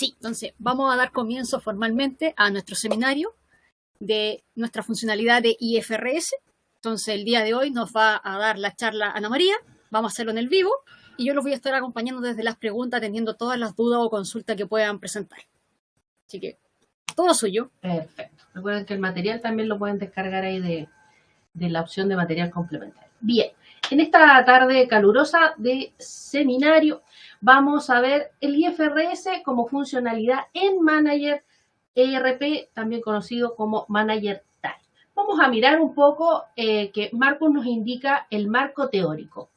Sí, entonces vamos a dar comienzo formalmente a nuestro seminario de nuestra funcionalidad de IFRS. Entonces el día de hoy nos va a dar la charla Ana María, vamos a hacerlo en el vivo y yo los voy a estar acompañando desde las preguntas, atendiendo todas las dudas o consultas que puedan presentar. Así que todo suyo. Perfecto. Recuerden que el material también lo pueden descargar ahí de la opción de material complementario. Bien, en esta tarde calurosa de seminario vamos a ver el IFRS como funcionalidad en Manager ERP, también conocido como Manager Time. Vamos a mirar un poco que Marcos nos indica el marco teórico.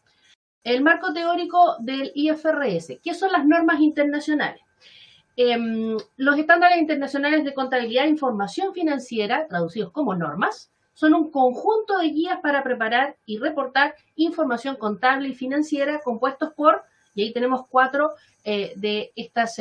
El marco teórico del IFRS. ¿Qué son las normas internacionales? Los estándares internacionales de contabilidad e información financiera, traducidos como normas, son un conjunto de guías para preparar y reportar información contable y financiera compuestos por, y ahí tenemos 4 de estos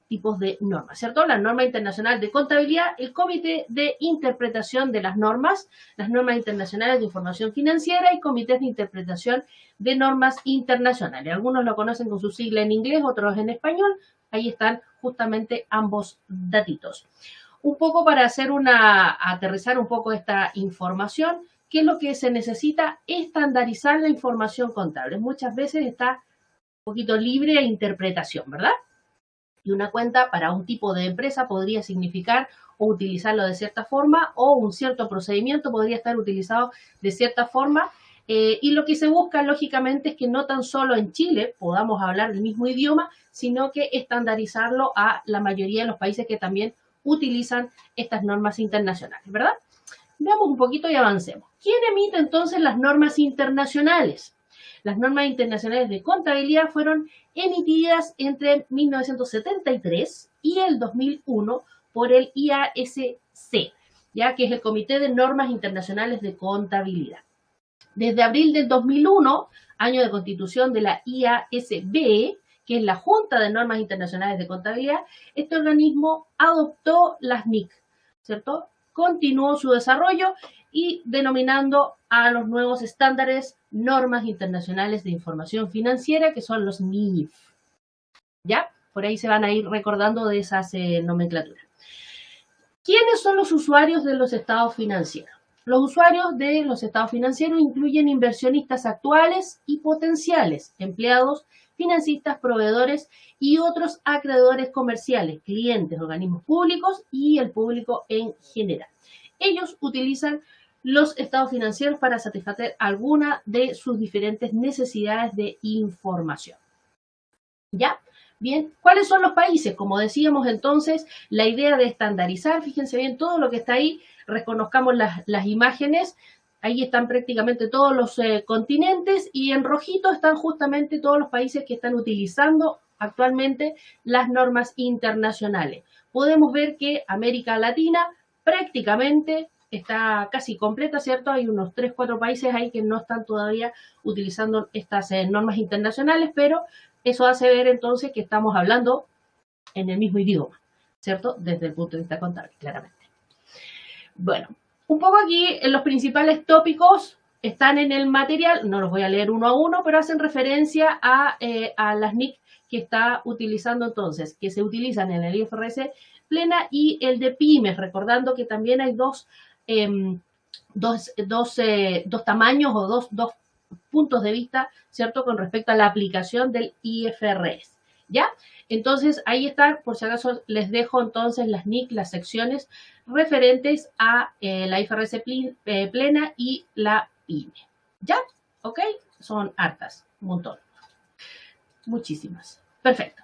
tipos de normas, ¿cierto? La norma internacional de contabilidad, el comité de interpretación de las normas internacionales de información financiera y comités de interpretación de normas internacionales. Algunos lo conocen con su sigla en inglés, otros en español. Ahí están justamente ambos datitos. Un poco para aterrizar un poco esta información, ¿qué es lo que se necesita? Estandarizar la información contable. Muchas veces está un poquito libre de interpretación, ¿verdad? Y una cuenta para un tipo de empresa podría significar o utilizarlo de cierta forma o un cierto procedimiento podría estar utilizado de cierta forma. Y lo que se busca, lógicamente, es que no tan solo en Chile podamos hablar el mismo idioma, sino que estandarizarlo a la mayoría de los países que también utilizan estas normas internacionales, ¿verdad? Veamos un poquito y avancemos. ¿Quién emite entonces las normas internacionales? Las normas internacionales de contabilidad fueron emitidas entre 1973 y el 2001 por el IASC, ya que es el Comité de Normas Internacionales de Contabilidad. Desde abril del 2001, año de constitución de la IASB, que es la Junta de Normas Internacionales de Contabilidad, este organismo adoptó las NIC, ¿cierto? Continuó su desarrollo y denominando a los nuevos estándares normas internacionales de información financiera, que son los NIF. ¿Ya? Por ahí se van a ir recordando de esas nomenclaturas. ¿Quiénes son los usuarios de los estados financieros? Los usuarios de los estados financieros incluyen inversionistas actuales y potenciales, empleados, financistas, proveedores y otros acreedores comerciales, clientes, organismos públicos y el público en general. Ellos utilizan los estados financieros para satisfacer alguna de sus diferentes necesidades de información. ¿Ya? Bien, ¿cuáles son los países? Como decíamos entonces, la idea de estandarizar, fíjense bien todo lo que está ahí, reconozcamos las imágenes, ahí están prácticamente todos los continentes y en rojito están justamente todos los países que están utilizando actualmente las normas internacionales. Podemos ver que América Latina prácticamente está casi completa, ¿cierto? Hay unos 3, 4 países ahí que no están todavía utilizando estas normas internacionales, pero eso hace ver entonces que estamos hablando en el mismo idioma, ¿cierto? Desde el punto de vista contable, claramente. Bueno, un poco aquí los principales tópicos están en el material, no los voy a leer uno a uno, pero hacen referencia a las NIC que está utilizando entonces, que se utilizan en el IFRS plena y el de pymes, recordando que también hay dos tamaños o dos puntos de vista, ¿cierto? Con respecto a la aplicación del IFRS, ¿ya? Entonces, ahí está, por si acaso les dejo entonces las NIC, las secciones referentes a la IFRS plena y la PYME, ¿ya? ¿Ok? Son hartas, un montón. Muchísimas. Perfecto.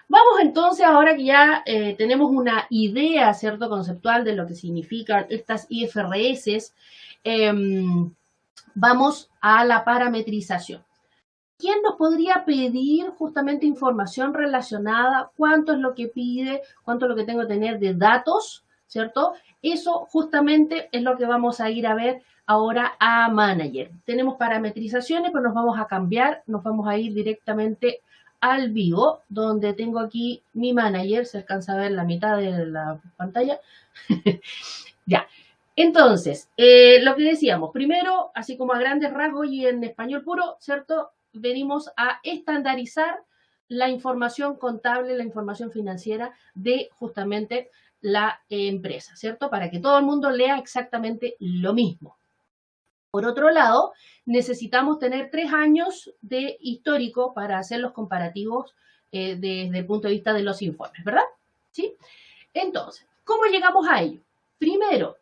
Vamos entonces, ahora que ya tenemos una idea, ¿cierto? Conceptual de lo que significan estas IFRS, vamos a la parametrización. ¿Quién nos podría pedir justamente información relacionada? ¿Cuánto es lo que pide? ¿Cuánto es lo que tengo que tener de datos? ¿Cierto? Eso justamente es lo que vamos a ir a ver ahora a Manager. Tenemos parametrizaciones, pero nos vamos a cambiar, nos vamos a ir directamente al vivo, donde tengo aquí mi Manager. Se alcanza a ver la mitad de la pantalla. Ya. Entonces, lo que decíamos, primero, así como a grandes rasgos y en español puro, ¿cierto? Venimos a estandarizar la información contable, la información financiera de justamente la empresa, ¿cierto? Para que todo el mundo lea exactamente lo mismo. Por otro lado, necesitamos tener 3 años de histórico para hacer los comparativos desde el punto de vista de los informes, ¿verdad? ¿Sí? Entonces, ¿cómo llegamos a ello? Primero,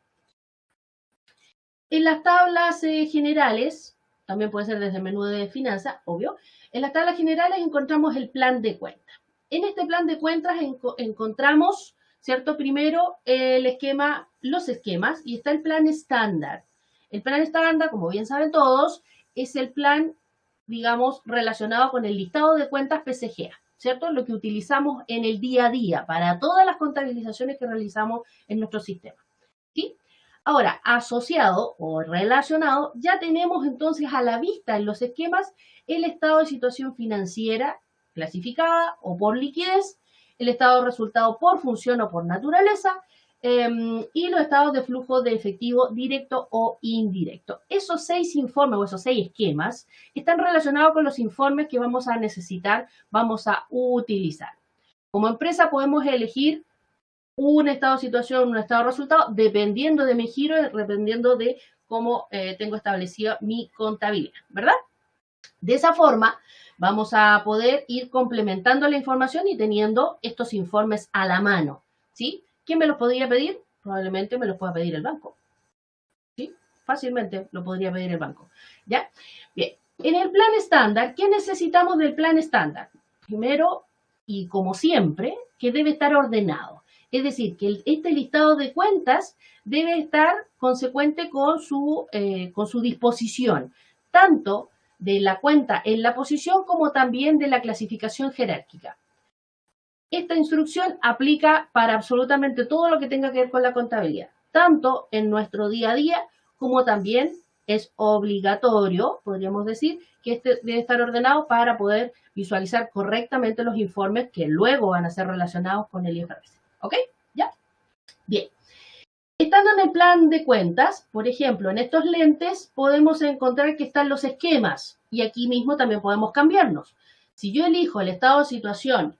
en las tablas generales, también puede ser desde el menú de finanzas, obvio, en las tablas generales encontramos el plan de cuentas. En este plan de cuentas encontramos, ¿cierto? Primero el esquema, los esquemas, y está el plan estándar. El plan estándar, como bien saben todos, es el plan, digamos, relacionado con el listado de cuentas PCGA, ¿cierto? Lo que utilizamos en el día a día para todas las contabilizaciones que realizamos en nuestro sistema, ¿sí? Ahora, asociado o relacionado, ya tenemos entonces a la vista en los esquemas el estado de situación financiera clasificada o por liquidez, el estado de resultado por función o por naturaleza, y los estados de flujo de efectivo directo o indirecto. Esos 6 informes o esos 6 esquemas están relacionados con los informes que vamos a necesitar, vamos a utilizar. Como empresa podemos elegir un estado de situación, un estado de resultado, dependiendo de mi giro, dependiendo de cómo tengo establecida mi contabilidad, ¿verdad? De esa forma, vamos a poder ir complementando la información y teniendo estos informes a la mano, ¿sí? ¿Quién me los podría pedir? Probablemente me los pueda pedir el banco, ¿sí? Fácilmente lo podría pedir el banco, ¿ya? Bien, en el plan estándar, ¿qué necesitamos del plan estándar? Primero, y como siempre, que debe estar ordenado. Es decir, que este listado de cuentas debe estar consecuente con su disposición, tanto de la cuenta en la posición como también de la clasificación jerárquica. Esta instrucción aplica para absolutamente todo lo que tenga que ver con la contabilidad, tanto en nuestro día a día como también es obligatorio, podríamos decir, que este debe estar ordenado para poder visualizar correctamente los informes que luego van a ser relacionados con el IFRS. ¿Ok? ¿Ya? Bien. Estando en el plan de cuentas, por ejemplo, en estos lentes podemos encontrar que están los esquemas y aquí mismo también podemos cambiarnos. Si yo elijo el estado de situación,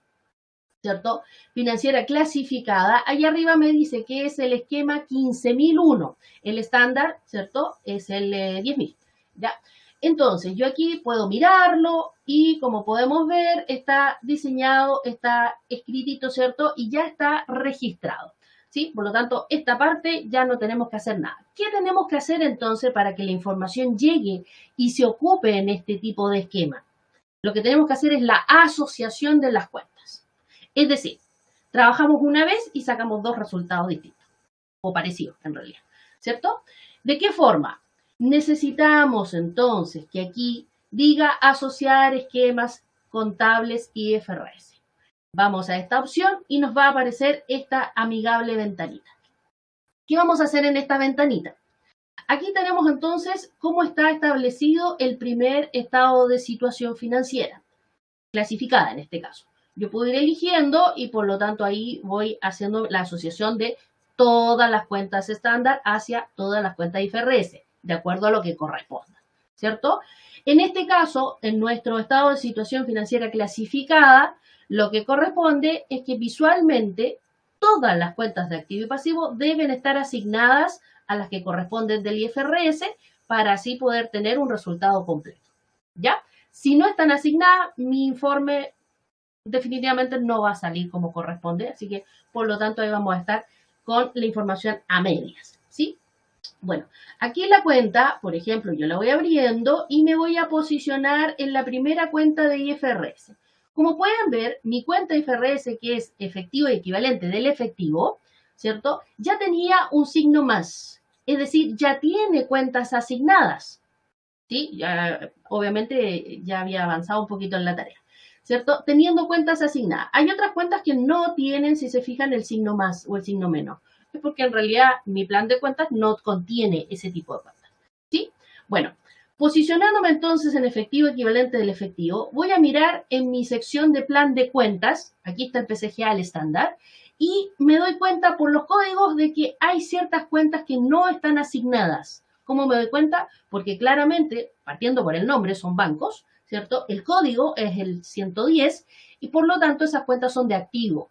¿cierto? Financiera clasificada, ahí arriba me dice que es el esquema 15.001. El estándar, ¿cierto? Es el 10.000. ¿Ya? Entonces, yo aquí puedo mirarlo y como podemos ver, está diseñado, está escritito, ¿cierto? Y ya está registrado, ¿sí? Por lo tanto, esta parte ya no tenemos que hacer nada. ¿Qué tenemos que hacer entonces para que la información llegue y se ocupe en este tipo de esquema? Lo que tenemos que hacer es la asociación de las cuentas. Es decir, trabajamos una vez y sacamos 2 resultados distintos, o parecidos en realidad, ¿cierto? ¿De qué forma? Necesitamos entonces que aquí diga asociar esquemas contables IFRS. Vamos a esta opción y nos va a aparecer esta amigable ventanita. ¿Qué vamos a hacer en esta ventanita? Aquí tenemos entonces cómo está establecido el primer estado de situación financiera, clasificada en este caso. Yo puedo ir eligiendo y por lo tanto ahí voy haciendo la asociación de todas las cuentas estándar hacia todas las cuentas IFRS, de acuerdo a lo que corresponda, ¿cierto? En este caso, en nuestro estado de situación financiera clasificada, lo que corresponde es que visualmente todas las cuentas de activo y pasivo deben estar asignadas a las que corresponden del IFRS para así poder tener un resultado completo, ¿ya? Si no están asignadas, mi informe definitivamente no va a salir como corresponde, así que por lo tanto ahí vamos a estar con la información a medias, ¿sí? Bueno, aquí en la cuenta, por ejemplo, yo la voy abriendo y me voy a posicionar en la primera cuenta de IFRS. Como pueden ver, mi cuenta IFRS, que es efectivo y equivalente del efectivo, ¿cierto? Ya tenía un signo más, es decir, ya tiene cuentas asignadas, ¿sí? Ya, obviamente ya había avanzado un poquito en la tarea, ¿cierto? Teniendo cuentas asignadas. Hay otras cuentas que no tienen, si se fijan, el signo más o el signo menos. Es porque en realidad mi plan de cuentas no contiene ese tipo de cuentas, ¿sí? Bueno, posicionándome entonces en efectivo equivalente del efectivo, voy a mirar en mi sección de plan de cuentas, aquí está el PCGA, el estándar, y me doy cuenta por los códigos de que hay ciertas cuentas que no están asignadas. ¿Cómo me doy cuenta? Porque claramente, partiendo por el nombre, son bancos, ¿cierto? El código es el 110 y por lo tanto esas cuentas son de activo.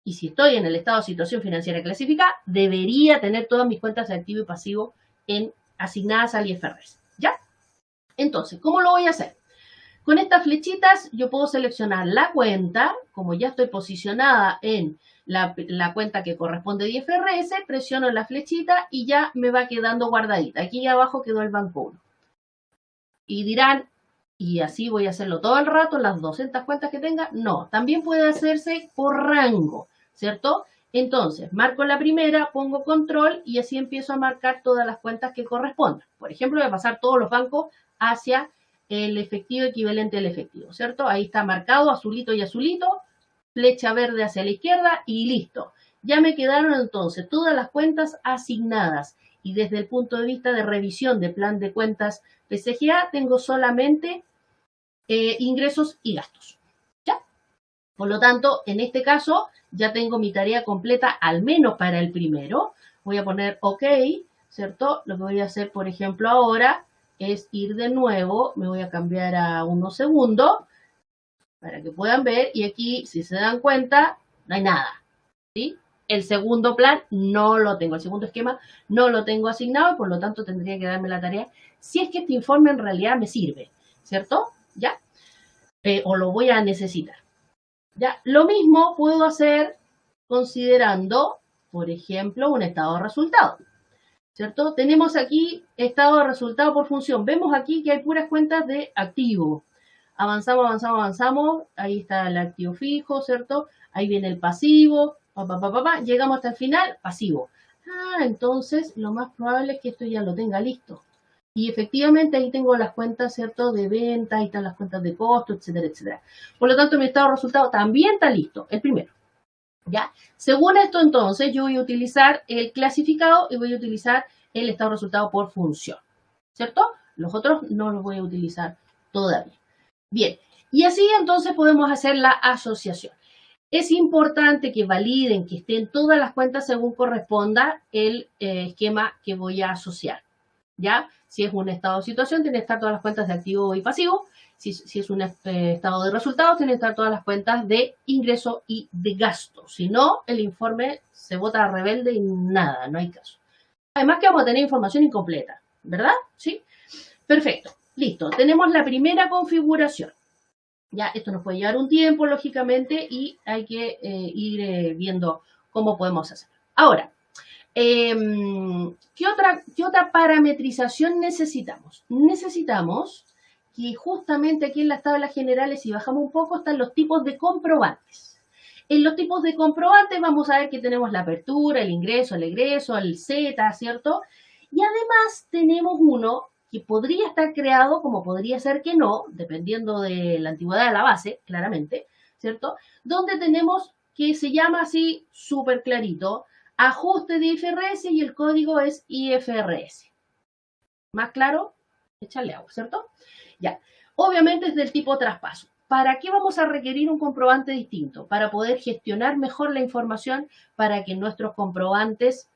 Y si estoy en el estado de situación financiera clasificada, debería tener todas mis cuentas de activo y pasivo asignadas al IFRS. ¿Ya? Entonces, ¿cómo lo voy a hacer? Con estas flechitas yo puedo seleccionar la cuenta, como ya estoy posicionada en la cuenta que corresponde de IFRS, presiono la flechita y ya me va quedando guardadita. Aquí abajo quedó el Banco 1. Y dirán, ¿y así voy a hacerlo todo el rato, las 200 cuentas que tenga? No, también puede hacerse por rango, ¿cierto? Entonces, marco la primera, pongo control y así empiezo a marcar todas las cuentas que correspondan. Por ejemplo, voy a pasar todos los bancos hacia el efectivo equivalente al efectivo, ¿cierto? Ahí está marcado azulito y azulito, flecha verde hacia la izquierda y listo. Ya me quedaron entonces todas las cuentas asignadas y desde el punto de vista de revisión de plan de cuentas PCGA tengo solamente ingresos y gastos. ¿Ya? Por lo tanto, en este caso ya tengo mi tarea completa al menos para el primero. Voy a poner OK, ¿cierto? Lo que voy a hacer, por ejemplo, ahora es ir de nuevo, me voy a cambiar a 1 segundo para que puedan ver y aquí, si se dan cuenta, no hay nada, ¿sí? El segundo plan no lo tengo, el segundo esquema no lo tengo asignado y por lo tanto tendría que darme la tarea si es que este informe en realidad me sirve, ¿cierto? ¿Ya? O lo voy a necesitar. ¿Ya? Lo mismo puedo hacer considerando, por ejemplo, un estado de resultado, ¿cierto? Tenemos aquí estado de resultado por función. Vemos aquí que hay puras cuentas de activo. Avanzamos, avanzamos, avanzamos. Ahí está el activo fijo, ¿cierto? Ahí viene el pasivo. Llegamos hasta el final, pasivo. Entonces lo más probable es que esto ya lo tenga listo. Y efectivamente ahí tengo las cuentas, ¿cierto? De venta, ahí están las cuentas de costo, etcétera, etcétera. Por lo tanto, mi estado de resultado también está listo, el primero. ¿Ya? Según esto, entonces, yo voy a utilizar el clasificado y voy a utilizar el estado de resultado por función, ¿cierto? Los otros no los voy a utilizar todavía. Bien, y así entonces podemos hacer la asociación. Es importante que validen que estén todas las cuentas según corresponda el esquema que voy a asociar, ¿ya? Si es un estado de situación, tiene que estar todas las cuentas de activo y pasivo. Si es un estado de resultados, tiene que estar todas las cuentas de ingreso y de gasto. Si no, el informe se vota rebelde y nada, no hay caso. Además que vamos a tener información incompleta, ¿verdad? ¿Sí? Perfecto. Listo. Tenemos la primera configuración. Ya, esto nos puede llevar un tiempo, lógicamente, y hay que ir viendo cómo podemos hacerlo. Ahora, ¿qué otra parametrización necesitamos? Necesitamos que justamente aquí en las tablas generales, si bajamos un poco, están los tipos de comprobantes. En los tipos de comprobantes vamos a ver que tenemos la apertura, el ingreso, el egreso, el Z, ¿cierto? Y además tenemos uno que podría estar creado, como podría ser que no, dependiendo de la antigüedad de la base, claramente, ¿cierto? Donde tenemos que se llama así, súper clarito, ajuste de IFRS y el código es IFRS. ¿Más claro? Échale agua, ¿cierto? Ya. Obviamente es del tipo traspaso. ¿Para qué vamos a requerir un comprobante distinto? Para poder gestionar mejor la información para que nuestros comprobantes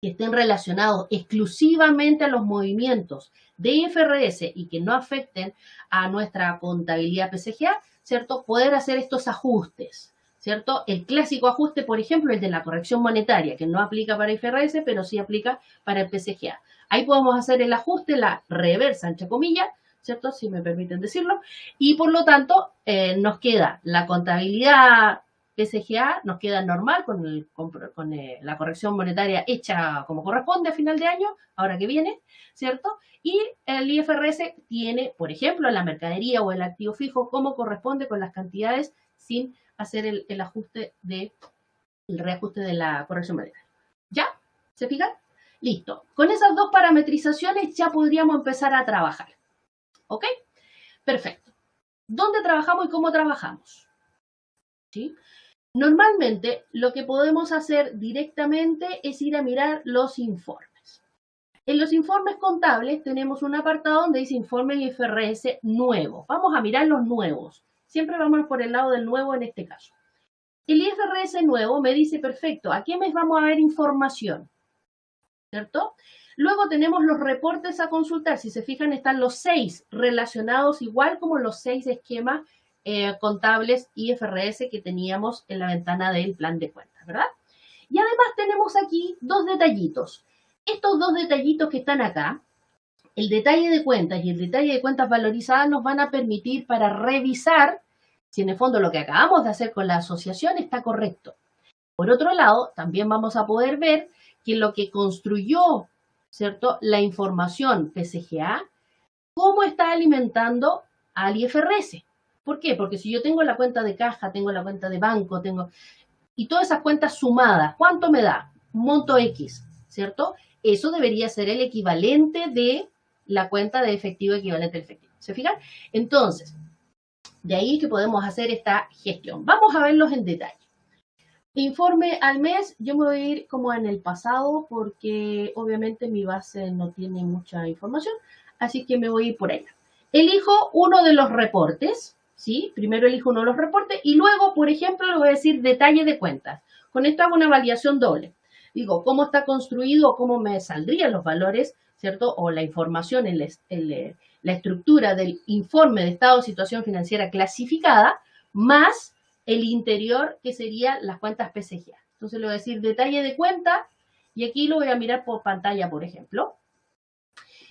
que estén relacionados exclusivamente a los movimientos de IFRS y que no afecten a nuestra contabilidad PCGA, ¿cierto? Poder hacer estos ajustes, ¿cierto? El clásico ajuste, por ejemplo, el de la corrección monetaria, que no aplica para IFRS, pero sí aplica para el PCGA. Ahí podemos hacer el ajuste, la reversa, entre comillas, ¿cierto? Si me permiten decirlo. Y por lo tanto, nos queda la contabilidad PCGA, nos queda normal con la corrección monetaria hecha como corresponde a final de año, ahora que viene, ¿cierto? Y el IFRS tiene, por ejemplo, la mercadería o el activo fijo como corresponde con las cantidades sin hacer el reajuste de la corrección monetaria. ¿Ya? ¿Se fijan? Listo. Con esas dos parametrizaciones ya podríamos empezar a trabajar. ¿Ok? Perfecto. ¿Dónde trabajamos y cómo trabajamos? ¿Sí? Normalmente lo que podemos hacer directamente es ir a mirar los informes. En los informes contables tenemos un apartado donde dice informe IFRS nuevo. Vamos a mirar los nuevos. Siempre vamos por el lado del nuevo en este caso. El IFRS nuevo me dice, perfecto, ¿a qué mes vamos a ver información? ¿cierto? Luego tenemos los reportes a consultar. Si se fijan, están los 6 relacionados, igual como los 6 esquemas contables IFRS que teníamos en la ventana del plan de cuentas, ¿verdad? Y además tenemos aquí 2 detallitos. Estos 2 detallitos que están acá, el detalle de cuentas y el detalle de cuentas valorizadas, nos van a permitir para revisar si en el fondo lo que acabamos de hacer con la asociación está correcto. Por otro lado, también vamos a poder ver que lo que construyó, ¿cierto?, la información PCGA, cómo está alimentando al IFRS. ¿Por qué? Porque si yo tengo la cuenta de caja, tengo la cuenta de banco, y todas esas cuentas sumadas, ¿cuánto me da? Un monto X, ¿cierto? Eso debería ser el equivalente de la cuenta de efectivo equivalente al efectivo. ¿Se fijan? Entonces, de ahí que podemos hacer esta gestión. Vamos a verlos en detalle. Informe al mes, yo me voy a ir como en el pasado porque obviamente mi base no tiene mucha información, así que me voy a ir por ahí. Elijo uno de los reportes, ¿sí? Primero elijo uno de los reportes y luego, por ejemplo, le voy a decir detalle de cuentas. Con esto hago una validación doble. Digo, cómo está construido, cómo me saldrían los valores, ¿cierto? O la información en la estructura del informe de estado de situación financiera clasificada, más el interior, que serían las cuentas PCGA. Entonces le voy a decir detalle de cuenta y aquí lo voy a mirar por pantalla, por ejemplo.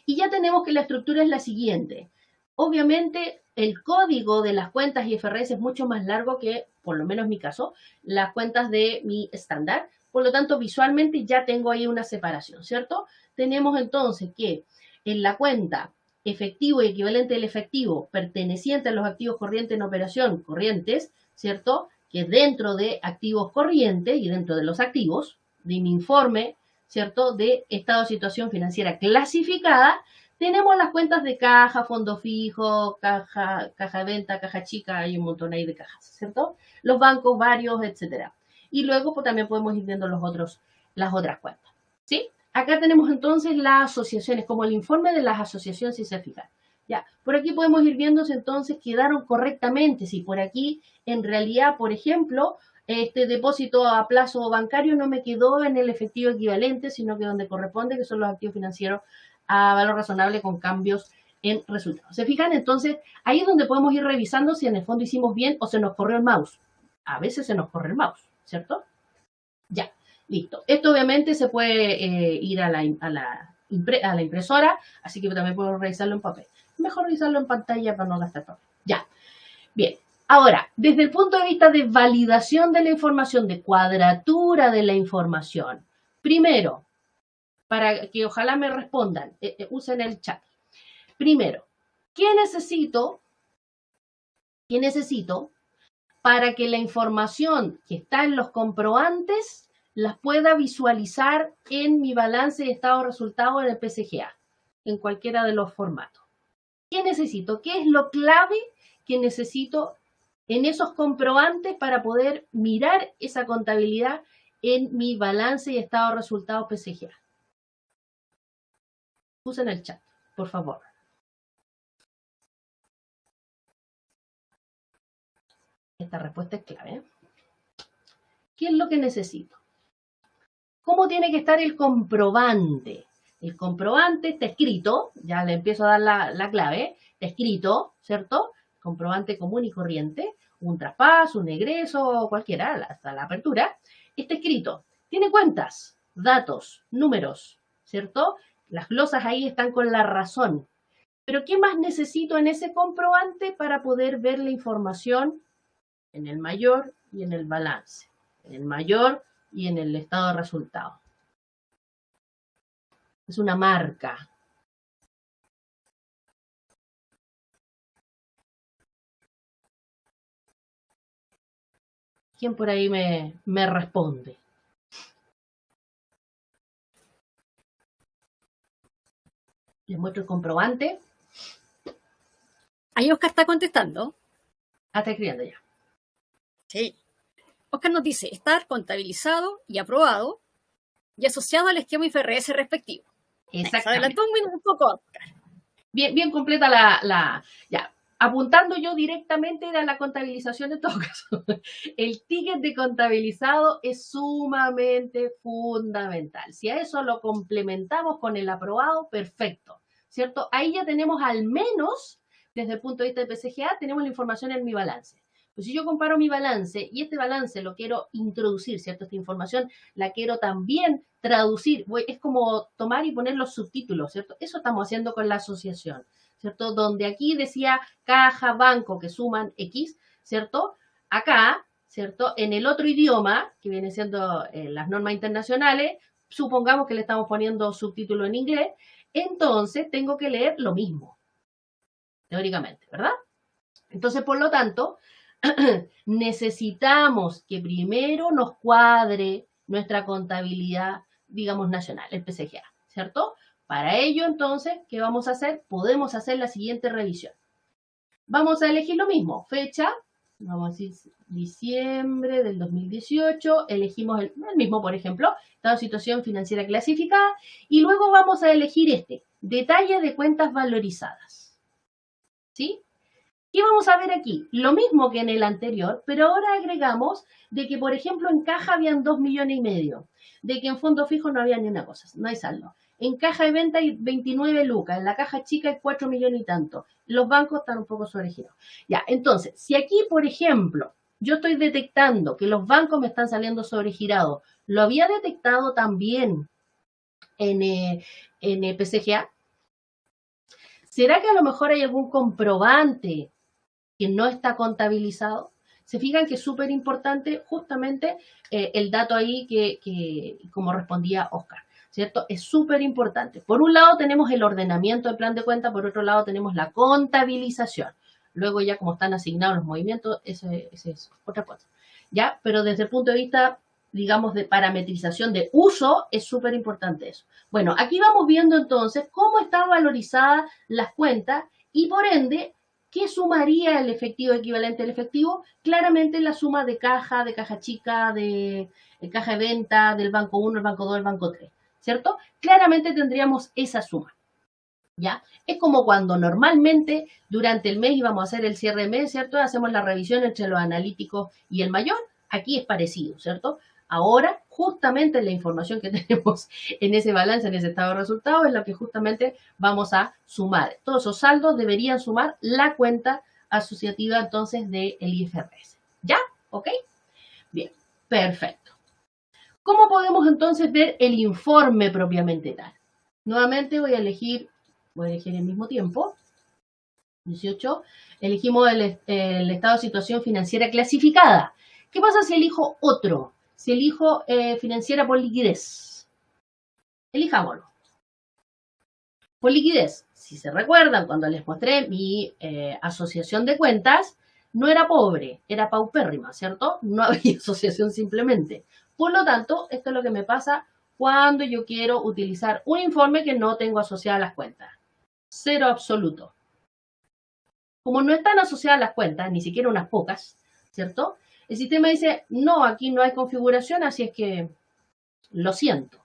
Y ya tenemos que la estructura es la siguiente. Obviamente, el código de las cuentas IFRS es mucho más largo que, por lo menos en mi caso, las cuentas de mi estándar. Por lo tanto, visualmente ya tengo ahí una separación, ¿cierto? Tenemos entonces que en la cuenta efectivo y equivalente del efectivo perteneciente a los activos corrientes en operación corrientes, ¿cierto? Que dentro de activos corrientes y dentro de los activos de mi informe, ¿cierto? De estado de situación financiera clasificada, tenemos las cuentas de caja, fondo fijo, caja de venta, caja chica, hay un montón ahí de cajas, ¿cierto? Los bancos varios, etcétera. Y luego pues, también podemos ir viendo las otras cuentas, ¿sí? Acá tenemos entonces las asociaciones, como el informe de las asociaciones, si se fijan. Ya, por aquí podemos ir viendo si entonces quedaron correctamente, si por aquí en realidad, por ejemplo, este depósito a plazo bancario no me quedó en el efectivo equivalente, sino que donde corresponde, que son los activos financieros a valor razonable con cambios en resultados. ¿Se fijan? Entonces, ahí es donde podemos ir revisando si en el fondo hicimos bien o se nos corrió el mouse. A veces se nos corre el mouse, ¿cierto? Ya, listo. Esto obviamente se puede ir a la impresora, así que también puedo revisarlo en papel. Mejor revisarlo en pantalla para no gastar papel. Ya, bien. Ahora, desde el punto de vista de validación de la información, de cuadratura de la información, primero, para que ojalá me respondan, usen el chat. Primero, ¿qué necesito para que la información que está en los comprobantes las pueda visualizar en mi balance de estado de resultados en el PCGA, en cualquiera de los formatos? ¿Qué necesito? ¿Qué es lo clave que necesito en esos comprobantes para poder mirar esa contabilidad en mi balance y estado de resultados PCGA? Usen el chat, por favor. Esta respuesta es clave. ¿Qué es lo que necesito? ¿Cómo tiene que estar el comprobante? El comprobante está escrito, ya le empiezo a dar la clave, está escrito, ¿cierto? Comprobante común y corriente, un traspaso, un egreso, cualquiera, hasta la apertura, está escrito. Tiene cuentas, datos, números, ¿cierto? Las glosas ahí están con la razón. Pero ¿qué más necesito en ese comprobante para poder ver la información en el mayor y en el balance? En el mayor y en el estado de resultados. Es una marca. ¿Quién por ahí me responde? Les muestro el comprobante. Ahí Oscar está contestando. Está escribiendo ya. Sí. Oscar nos dice estar contabilizado y aprobado y asociado al esquema IFRS respectivo. Se adelantó un poco, Oscar. Bien completa ya. apuntando yo directamente a la contabilización en todo caso. El ticket de contabilizado es sumamente fundamental. Si a eso lo complementamos con el aprobado, perfecto, ¿cierto? Ahí ya tenemos al menos, desde el punto de vista de PCGA, tenemos la información en mi balance. Pues si yo comparo mi balance y este balance lo quiero introducir, ¿cierto? Esta información la quiero también traducir. Es como tomar y poner los subtítulos, ¿cierto? Eso estamos haciendo con la asociación, ¿cierto? Donde aquí decía caja, banco, que suman X, ¿cierto? Acá, ¿cierto? En el otro idioma, que viene siendo las normas internacionales, supongamos que le estamos poniendo subtítulo en inglés, entonces tengo que leer lo mismo, teóricamente, ¿verdad? Entonces, por lo tanto, necesitamos que primero nos cuadre nuestra contabilidad, digamos, nacional, el PCGA, ¿cierto? Para ello, entonces, ¿qué vamos a hacer? Podemos hacer la siguiente revisión. Vamos a elegir lo mismo, fecha, vamos a decir diciembre del 2018, elegimos el mismo, por ejemplo, estado de situación financiera clasificada, y luego vamos a elegir detalle de cuentas valorizadas, ¿sí? ¿Qué vamos a ver aquí? Lo mismo que en el anterior, pero ahora agregamos de que, por ejemplo, en caja habían 2,5 millones, de que en fondo fijo no había ni una cosa, no hay saldo. En caja de venta hay 29 lucas, en la caja chica hay 4 millones y tanto. Los bancos están un poco sobregirados. Ya, entonces, si aquí, por ejemplo, yo estoy detectando que los bancos me están saliendo sobregirados, lo había detectado también en PCGA. ¿Será que a lo mejor hay algún comprobante que no está contabilizado? Se fijan que es súper importante justamente el dato ahí que como respondía Oscar, ¿cierto? Es súper importante. Por un lado tenemos el ordenamiento del plan de cuenta, por otro lado tenemos la contabilización. Luego ya como están asignados los movimientos, eso es otra cosa, ¿ya? Pero desde el punto de vista, digamos, de parametrización de uso, es súper importante eso. Bueno, aquí vamos viendo entonces cómo están valorizadas las cuentas y por ende, ¿qué sumaría el efectivo equivalente al efectivo? Claramente la suma de caja chica, de caja de venta, del banco 1, el banco 2, el banco 3, ¿cierto? Claramente tendríamos esa suma, ¿ya? Es como cuando normalmente durante el mes íbamos a hacer el cierre de mes, ¿cierto? Hacemos la revisión entre los analíticos y el mayor. Aquí es parecido, ¿cierto? Ahora, justamente la información que tenemos en ese balance, en ese estado de resultados, es lo que justamente vamos a sumar. Todos esos saldos deberían sumar la cuenta asociativa entonces del IFRS. ¿Ya? ¿Ok? Bien, perfecto. ¿Cómo podemos entonces ver el informe propiamente tal? Nuevamente voy a elegir el mismo tiempo, 18, elegimos el estado de situación financiera clasificada. ¿Qué pasa si elijo otro? Si elijo financiera por liquidez. Elijámoslo. Por liquidez, si se recuerdan, cuando les mostré mi asociación de cuentas, no era pobre, era paupérrima, ¿cierto? No había asociación simplemente. Por lo tanto, esto es lo que me pasa cuando yo quiero utilizar un informe que no tengo asociadas las cuentas. Cero absoluto. Como no están asociadas las cuentas, ni siquiera unas pocas, ¿cierto? El sistema dice, no, aquí no hay configuración, así es que lo siento,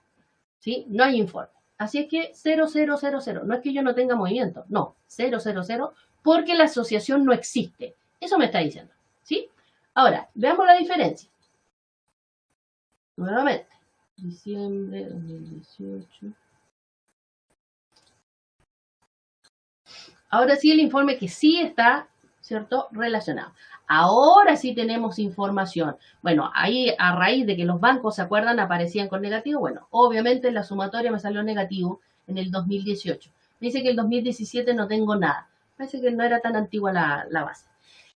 ¿sí? No hay informe. Así es que 0, 0, 0, 0. No es que yo no tenga movimiento, no, 0, 0, 0, porque la asociación no existe. Eso me está diciendo, ¿sí? Ahora, veamos la diferencia. Nuevamente, diciembre de 2018. Ahora sí el informe que sí está, ¿cierto?, relacionado. Ahora sí tenemos información. Bueno, ahí a raíz de que los bancos, ¿se acuerdan?, aparecían con negativo. Bueno, obviamente la sumatoria me salió negativo en el 2018. Me dice que el 2017 no tengo nada. Parece que no era tan antigua la base.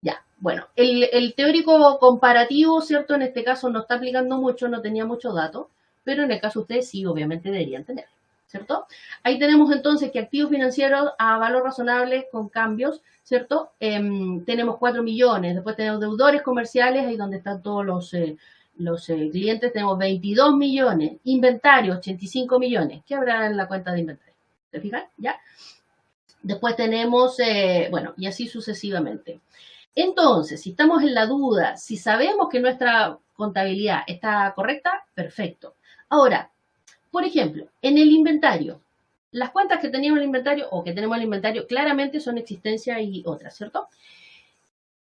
Ya, bueno, el teórico comparativo, ¿cierto?, en este caso no está aplicando mucho, no tenía muchos datos, pero en el caso de ustedes sí, obviamente deberían tener, ¿cierto? Ahí tenemos entonces que activos financieros a valor razonable con cambios, ¿cierto? Tenemos 4 millones, después tenemos deudores comerciales, ahí donde están todos los clientes, tenemos 22 millones, inventario 85 millones, ¿qué habrá en la cuenta de inventario? ¿Te fijas? ¿Ya? Después tenemos, bueno, y así sucesivamente. Entonces, si estamos en la duda, si sabemos que nuestra contabilidad está correcta, perfecto. Ahora, por ejemplo, en el inventario, Las cuentas que teníamos en el inventario o que tenemos en el inventario claramente son existencia y otras, ¿cierto?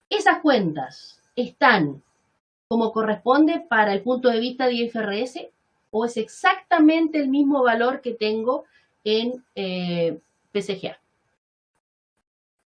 Esas cuentas están como corresponde para el punto de vista de IFRS o es exactamente el mismo valor que tengo en PCGA.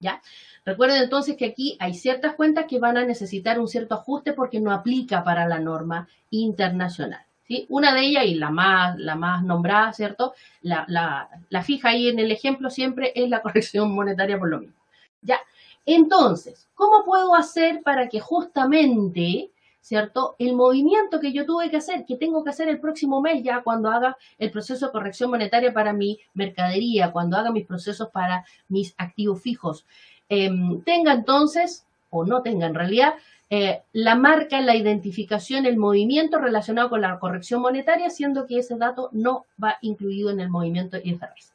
¿Ya? Recuerden entonces que aquí hay ciertas cuentas que van a necesitar un cierto ajuste porque no aplica para la norma internacional. ¿Sí? Una de ellas, y la más nombrada, ¿cierto? La fija ahí en el ejemplo siempre es la corrección monetaria por lo mismo. ¿Ya? Entonces, ¿cómo puedo hacer para que justamente, ¿cierto? El movimiento que yo tuve que hacer, que tengo que hacer el próximo mes ya cuando haga el proceso de corrección monetaria para mi mercadería, cuando haga mis procesos para mis activos fijos, tenga entonces, o no tenga en realidad, la marca, la identificación, el movimiento relacionado con la corrección monetaria, siendo que ese dato no va incluido en el movimiento IFRS.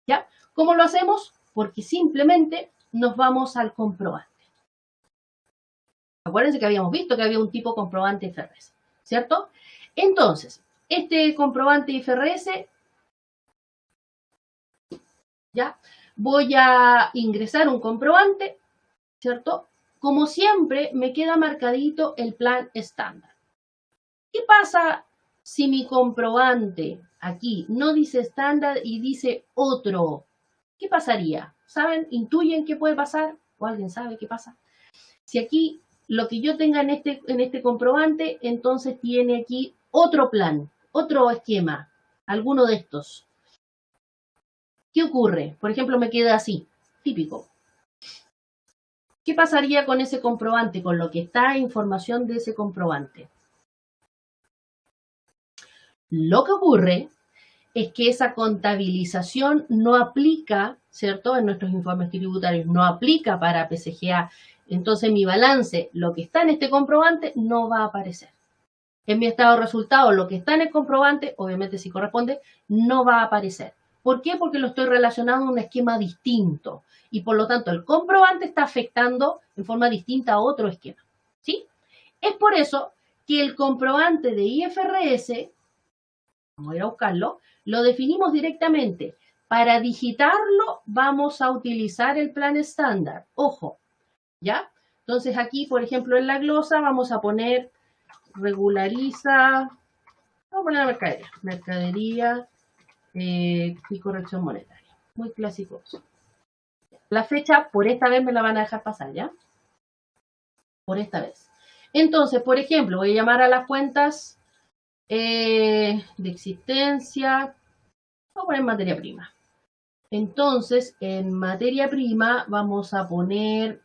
¿Ya? ¿Cómo lo hacemos? Porque simplemente nos vamos al comprobante. Acuérdense que habíamos visto que había un tipo comprobante IFRS, ¿cierto? Entonces, este comprobante IFRS, ¿ya? Voy a ingresar un comprobante, ¿cierto? Como siempre, me queda marcadito el plan estándar. ¿Qué pasa si mi comprobante aquí no dice estándar y dice otro? ¿Qué pasaría? ¿Saben? ¿Intuyen qué puede pasar? ¿O alguien sabe qué pasa? Si aquí lo que yo tenga en este comprobante, entonces tiene aquí otro plan, otro esquema, alguno de estos. ¿Qué ocurre? Por ejemplo, me queda así, típico. ¿Qué pasaría con ese comprobante, con lo que está información de ese comprobante? Lo que ocurre es que esa contabilización no aplica, ¿cierto? En nuestros informes tributarios, no aplica para PCGA. Entonces mi balance, lo que está en este comprobante, no va a aparecer. En mi estado de resultados, lo que está en el comprobante, obviamente si corresponde, no va a aparecer. ¿Por qué? Porque lo estoy relacionando a un esquema distinto. Y por lo tanto, el comprobante está afectando en forma distinta a otro esquema. ¿Sí? Es por eso que el comprobante de IFRS, vamos a ir a buscarlo, lo definimos directamente. Para digitarlo vamos a utilizar el plan estándar. Ojo, ¿ya? Entonces aquí, por ejemplo, en la glosa vamos a poner regulariza, vamos a poner la mercadería y corrección monetaria. Muy clásico. La fecha, por esta vez me la van a dejar pasar, ¿ya? Por esta vez. Entonces, por ejemplo, voy a llamar a las cuentas de existencia, vamos a poner materia prima. Entonces, en materia prima vamos a poner,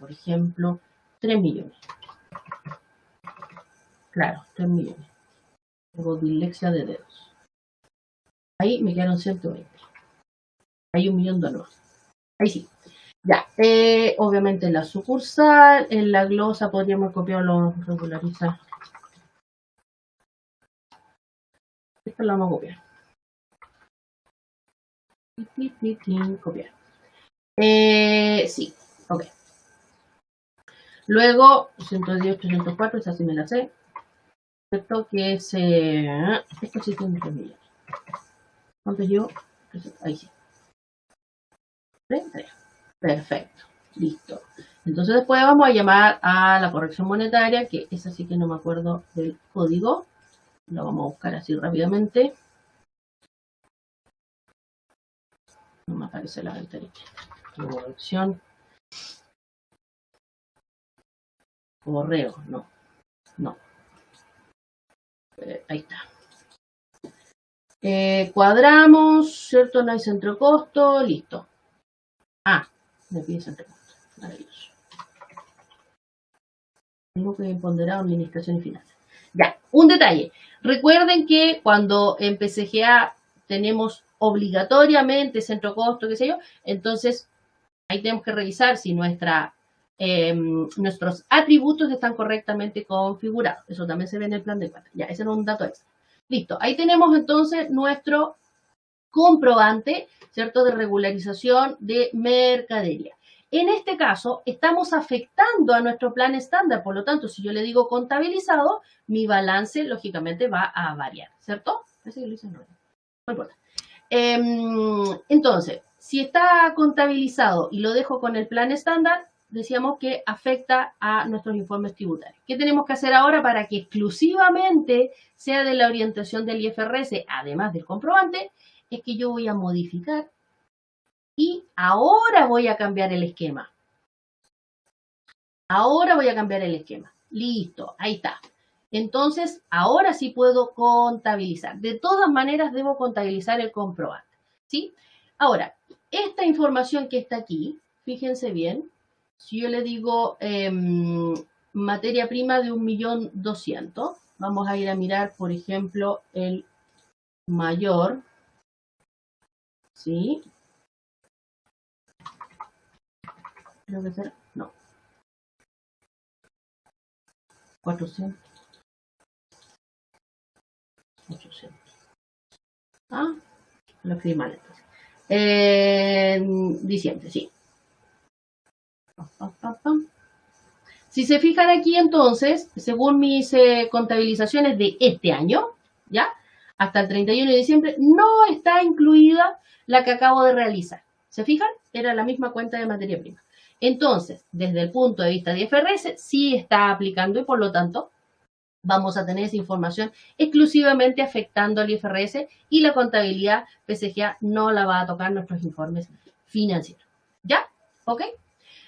por ejemplo, 3 millones. Claro, 3 millones. Tengo dislexia de dedos. Ahí me quedaron 120. Hay 1 millón de nuevos. Ahí sí. Ya. Obviamente en la sucursal, en la glosa podríamos copiarlo, regularizar. Esto lo vamos a copiar. Copiar. Sí, ok. Luego, 118, 104, esa sí me la sé. Esto que es, esto sí tiene 3 millones. ¿Cuánto yo? Ahí sí. 3. Perfecto. Listo. Entonces después vamos a llamar a la corrección monetaria, que esa sí que no me acuerdo del código. Lo vamos a buscar así rápidamente. No me aparece la ventanita. Corrección. Correo, no. No. Ahí está. Cuadramos, ¿cierto? No hay centro costo, listo. Ah, me pide centro costo. Maravilloso. Tengo que ponderar administración y finanzas. Ya, un detalle. Recuerden que cuando en PCGA tenemos obligatoriamente centro costo, qué sé yo, entonces ahí tenemos que revisar si nuestros atributos están correctamente configurados. Eso también se ve en el plan de cuentas. Ya, ese no es un dato extra. Listo, ahí tenemos entonces nuestro comprobante, ¿cierto?, de regularización de mercadería. En este caso, estamos afectando a nuestro plan estándar, por lo tanto, si yo le digo contabilizado, mi balance, lógicamente, va a variar, ¿cierto? Parece que lo hice en orden. No importa. Entonces, si está contabilizado y lo dejo con el plan estándar, decíamos que afecta a nuestros informes tributarios. ¿Qué tenemos que hacer ahora para que exclusivamente sea de la orientación del IFRS, además del comprobante? Es que yo voy a modificar y ahora voy a cambiar el esquema. Ahora voy a cambiar el esquema. Listo, ahí está. Entonces, ahora sí puedo contabilizar. De todas maneras, debo contabilizar el comprobante. ¿Sí? Ahora, esta información que está aquí, fíjense bien, si yo le digo materia prima de 1.200.000, vamos a ir a mirar, por ejemplo, el mayor, ¿sí? Creo que será, no. 400. 800. Ah, lo escribí mal entonces. Diciembre, sí. Si se fijan aquí entonces, según mis contabilizaciones de este año, ¿ya? Hasta el 31 de diciembre, no está incluida la que acabo de realizar. ¿Se fijan? Era la misma cuenta de materia prima. Entonces, desde el punto de vista de IFRS, sí está aplicando y por lo tanto vamos a tener esa información exclusivamente afectando al IFRS y la contabilidad PSGA no la va a tocar nuestros informes financieros. ¿Ya? ¿Ok?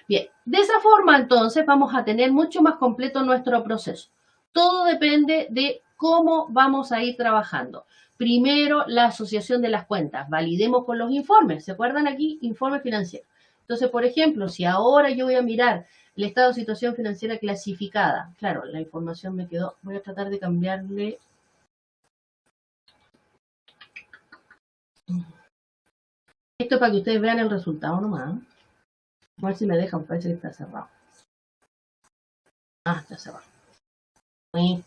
Bien, de esa forma entonces vamos a tener mucho más completo nuestro proceso. Todo depende de cómo vamos a ir trabajando. Primero, la asociación de las cuentas. Validemos con los informes. ¿Se acuerdan aquí? Informe financiero. Entonces, por ejemplo, si ahora yo voy a mirar el estado de situación financiera clasificada. Claro, la información me quedó. Voy a tratar de cambiarle. Esto es para que ustedes vean el resultado nomás. A ver si me dejan, parece que está cerrado. Ah, está cerrado. Ahí.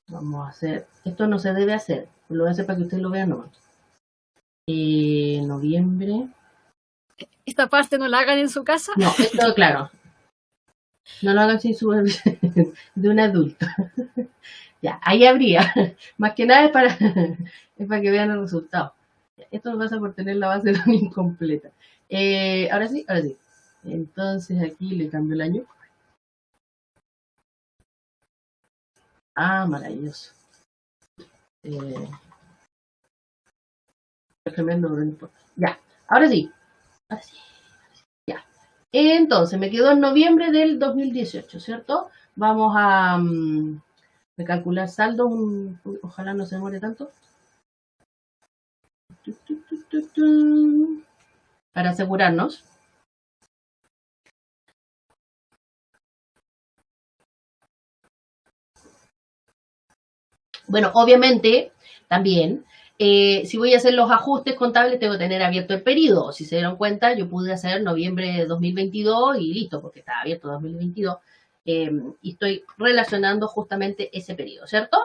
Vamos a hacer. Esto no se debe hacer. Lo voy a hacer para que ustedes lo vean nomás. Noviembre. ¿Esta parte no la hagan en su casa? No, esto, claro. No lo hagan sin supervisión de un adulto. Ya, ahí habría. Más que nada es para que vean el resultado. Esto pasa por tener la base de datos incompleta. Ahora sí, ahora sí. Entonces aquí le cambio el año. Ah, maravilloso. Ya, ahora sí. Ahora sí. Ya. Entonces, me quedó en noviembre del 2018, ¿cierto? Vamos a calcular saldo. Ojalá no se demore tanto. Para asegurarnos. Bueno, obviamente, también, si voy a hacer los ajustes contables, tengo que tener abierto el periodo. Si se dieron cuenta, yo pude hacer noviembre de 2022 y listo, porque estaba abierto 2022. Y estoy relacionando justamente ese periodo, ¿cierto?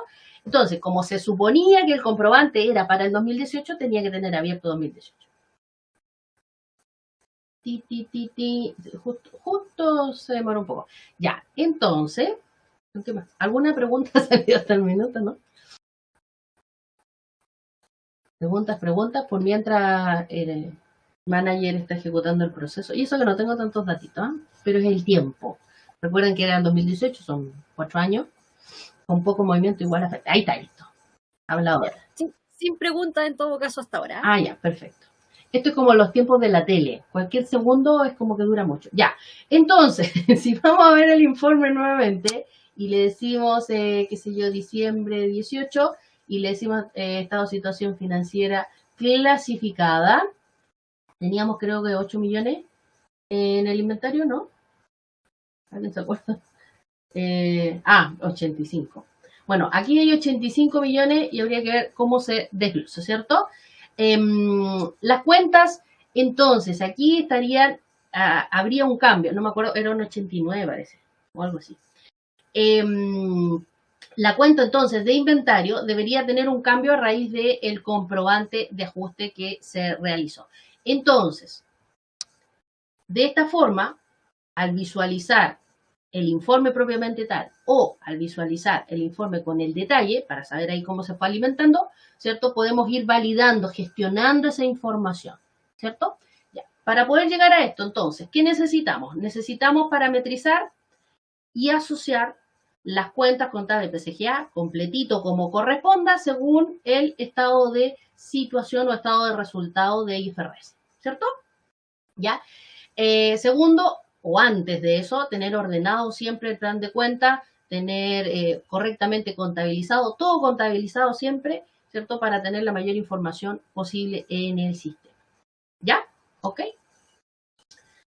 Entonces, como se suponía que el comprobante era para el 2018, tenía que tener abierto 2018. Justo se demora un poco. Ya, entonces, ¿qué más? ¿Alguna pregunta salió hasta el minuto, no? Preguntas, por mientras el manager está ejecutando el proceso. Y eso que no tengo tantos datitos, ¿eh? Pero es el tiempo. Recuerden que era el 2018, son 4 años. Con poco movimiento igual afecta. Ahí está, listo. Habla ahora. Sin preguntas en todo caso hasta ahora. Ah, ya, perfecto. Esto es como los tiempos de la tele. Cualquier segundo es como que dura mucho. Ya, entonces, si vamos a ver el informe nuevamente y le decimos, qué sé yo, diciembre 18 y le decimos estado de situación financiera clasificada, teníamos creo que 8 millones en el inventario, ¿no? ¿Alguien se acuerda? 85. Bueno, aquí hay 85 millones y habría que ver cómo se desglosa, ¿cierto? Las cuentas, entonces, aquí estarían, habría un cambio, no me acuerdo, era un 89 parece, o algo así. La cuenta entonces de inventario debería tener un cambio a raíz del comprobante de ajuste que se realizó. Entonces, de esta forma, al visualizar el informe propiamente tal o al visualizar el informe con el detalle, para saber ahí cómo se fue alimentando, ¿cierto? Podemos ir validando, gestionando esa información, ¿cierto? Ya. Para poder llegar a esto, entonces, ¿qué necesitamos? Necesitamos parametrizar y asociar las cuentas contables de PSGA completito como corresponda según el estado de situación o estado de resultado de IFRS, ¿cierto? ¿Ya? Segundo, o antes de eso, tener ordenado siempre el plan de cuenta, tener correctamente contabilizado, todo contabilizado siempre, ¿cierto? Para tener la mayor información posible en el sistema. ¿Ya? ¿Ok?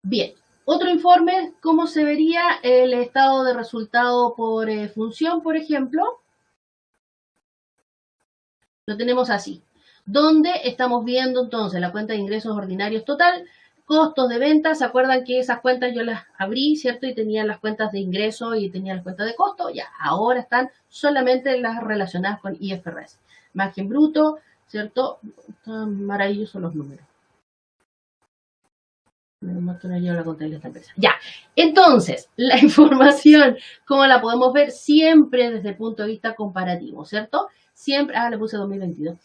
Bien. Otro informe, ¿cómo se vería el estado de resultado por función, por ejemplo? Lo tenemos así, donde estamos viendo entonces la cuenta de ingresos ordinarios total, costos de venta. ¿Se acuerdan que esas cuentas yo las abrí, cierto? Y tenían las cuentas de ingreso y tenían las cuentas de costo. Ya, ahora están solamente las relacionadas con IFRS. Margen bruto, ¿cierto? Están maravillosos los números. La contabilidad de esta empresa. Ya, entonces, la información, ¿cómo la podemos ver? Siempre desde el punto de vista comparativo, ¿cierto? Siempre, le puse 2022.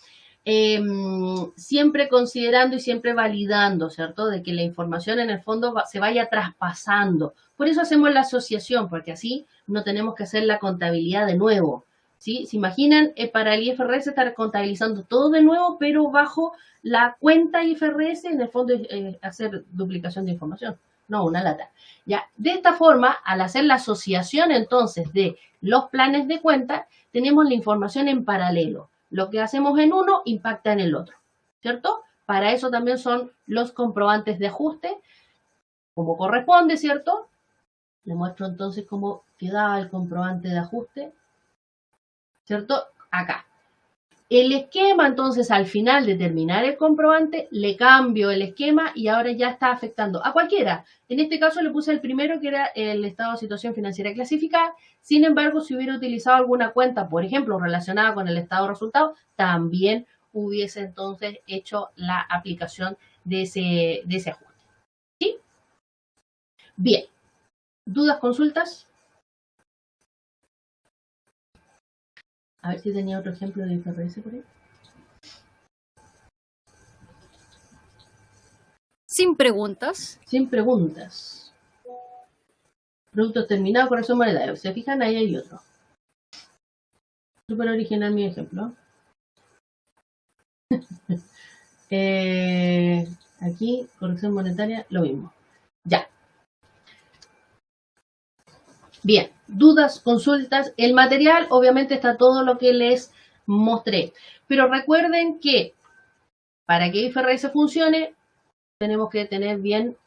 Siempre considerando y siempre validando, ¿cierto? De que la información en el fondo se vaya traspasando. Por eso hacemos la asociación, porque así no tenemos que hacer la contabilidad de nuevo, ¿sí? ¿Se imaginan para el IFRS estar contabilizando todo de nuevo, pero bajo la cuenta IFRS, en el fondo hacer duplicación de información? No, una lata. Ya, de esta forma, al hacer la asociación entonces de los planes de cuenta, tenemos la información en paralelo. Lo que hacemos en uno impacta en el otro, ¿cierto? Para eso también son los comprobantes de ajuste, como corresponde, ¿cierto? Le muestro entonces cómo queda el comprobante de ajuste, ¿cierto? Acá. El esquema, entonces, al final de terminar el comprobante, le cambio el esquema y ahora ya está afectando a cualquiera. En este caso le puse el primero, que era el estado de situación financiera clasificada. Sin embargo, si hubiera utilizado alguna cuenta, por ejemplo, relacionada con el estado de resultados, también hubiese entonces hecho la aplicación de ese ajuste. ¿Sí? Bien. ¿Dudas, consultas? A ver si tenía otro ejemplo de IFRS por ahí. Sin preguntas. Sin preguntas. Productos terminados, corrección monetaria. ¿Se fijan? Ahí hay otro. Súper original mi ejemplo. Aquí, corrección monetaria, lo mismo. Ya. Bien, dudas, consultas. El material, obviamente, está todo lo que les mostré. Pero recuerden que para que IFRS funcione, tenemos que tener bien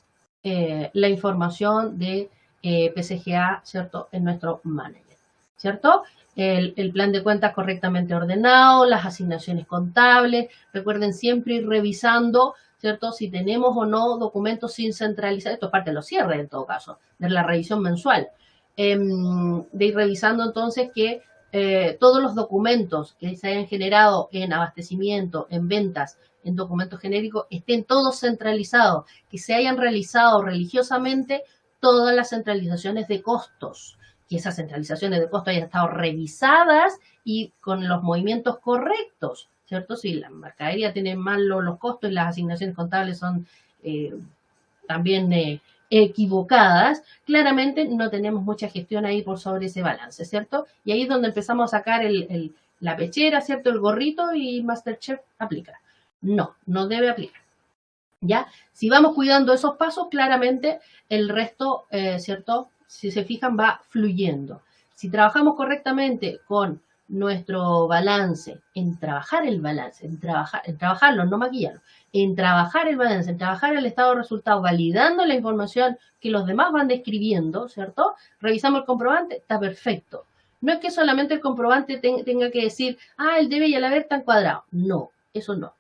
la información de PSGA, ¿cierto? En nuestro manager, ¿cierto? El plan de cuentas correctamente ordenado, las asignaciones contables. Recuerden siempre ir revisando, ¿cierto? Si tenemos o no documentos sin centralizar. Esto es parte de los cierres, en todo caso, de la revisión mensual. De ir revisando entonces que todos los documentos que se hayan generado en abastecimiento, en ventas, en documentos genéricos, estén todos centralizados, que se hayan realizado religiosamente todas las centralizaciones de costos, que esas centralizaciones de costos hayan estado revisadas y con los movimientos correctos, ¿cierto? Si la mercadería tiene mal los costos y las asignaciones contables son también equivocadas, claramente no tenemos mucha gestión ahí por sobre ese balance, ¿cierto? Y ahí es donde empezamos a sacar la pechera, ¿cierto? El gorrito y MasterChef aplica. No, no debe aplicar. ¿Ya? Si vamos cuidando esos pasos, claramente el resto, ¿cierto? Si se fijan, va fluyendo. Si trabajamos correctamente con nuestro balance, en trabajar el balance, en trabajarlo, no maquillarlo, en trabajar el balance, en trabajar el estado de resultados, validando la información que los demás van describiendo, ¿cierto? Revisamos el comprobante, está perfecto. No es que solamente el comprobante tenga que decir, el debe y el haber están cuadrados. No, eso no,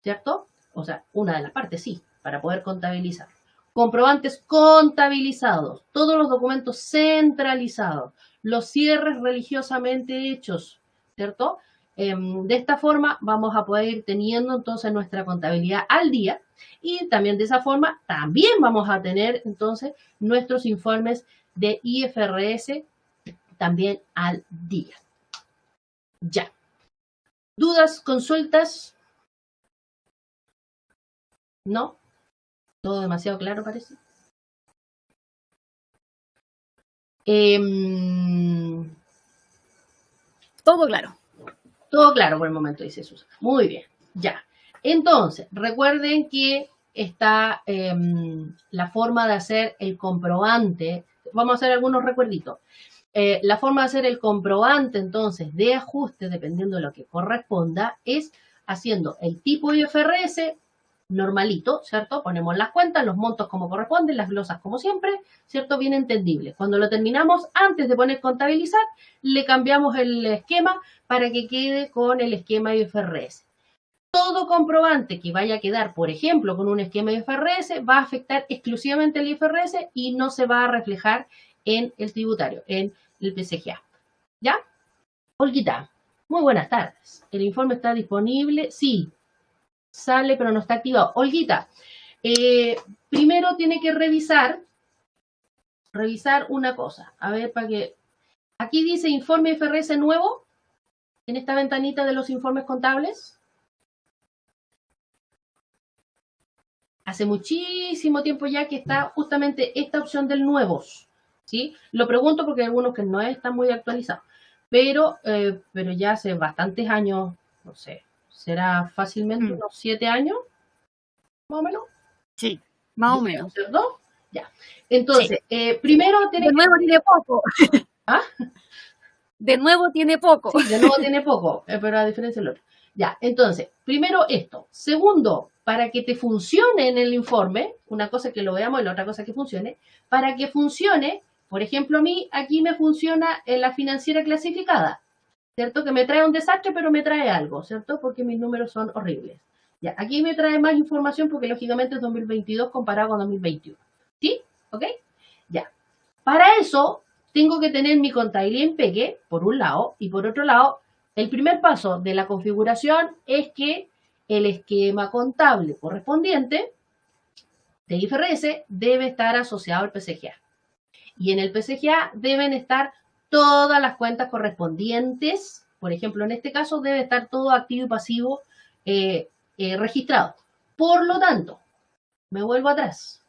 ¿cierto? O sea, una de las partes sí, para poder contabilizar. Comprobantes contabilizados, todos los documentos centralizados, los cierres religiosamente hechos, ¿cierto? De esta forma vamos a poder ir teniendo entonces nuestra contabilidad al día y también de esa forma también vamos a tener entonces nuestros informes de IFRS también al día. Ya. ¿Dudas, consultas? ¿No? ¿Todo demasiado claro parece? Todo claro. Todo claro por el momento, dice Susan. Muy bien, ya. Entonces, recuerden que está la forma de hacer el comprobante. Vamos a hacer algunos recuerditos. La forma de hacer el comprobante, entonces, de ajuste, dependiendo de lo que corresponda, es haciendo el tipo IFRS normalito, ¿cierto? Ponemos las cuentas, los montos como corresponden, las glosas como siempre, ¿cierto? Bien entendible. Cuando lo terminamos, antes de poner contabilizar, le cambiamos el esquema para que quede con el esquema IFRS. Todo comprobante que vaya a quedar, por ejemplo, con un esquema IFRS, va a afectar exclusivamente el IFRS y no se va a reflejar en el tributario, en el PCGA. ¿Ya? Olguita, muy buenas tardes. ¿El informe está disponible? Sí. Sale, pero no está activado. Olguita, primero tiene que revisar una cosa. A ver, para que... Aquí dice informe IFRS nuevo, en esta ventanita de los informes contables. Hace muchísimo tiempo ya que está justamente esta opción del nuevos, ¿sí? Lo pregunto porque hay algunos que no están muy actualizados, pero ya hace bastantes años, no sé, será fácilmente unos 7 años, más o menos. Sí, más o menos. ¿Cierto? Ya. Entonces, sí. Primero tiene de nuevo tiene poco. ¿Ah? De nuevo tiene poco. Sí, de nuevo tiene poco, pero a diferencia del otro. Ya, entonces, primero esto. Segundo, para que te funcione en el informe, una cosa que lo veamos y la otra cosa que funcione, para que funcione, por ejemplo, a mí aquí me funciona en la financiera clasificada, ¿cierto? Que me trae un desastre, pero me trae algo, ¿cierto? Porque mis números son horribles. Ya, aquí me trae más información porque lógicamente es 2022 comparado con 2021. ¿Sí? ¿Ok? Ya. Para eso, tengo que tener mi contabilidad en Peque, por un lado, y por otro lado, el primer paso de la configuración es que el esquema contable correspondiente de IFRS debe estar asociado al PCGA. Y en el PCGA deben estar todas las cuentas correspondientes. Por ejemplo, en este caso debe estar todo activo y pasivo registrado. Por lo tanto, me vuelvo atrás,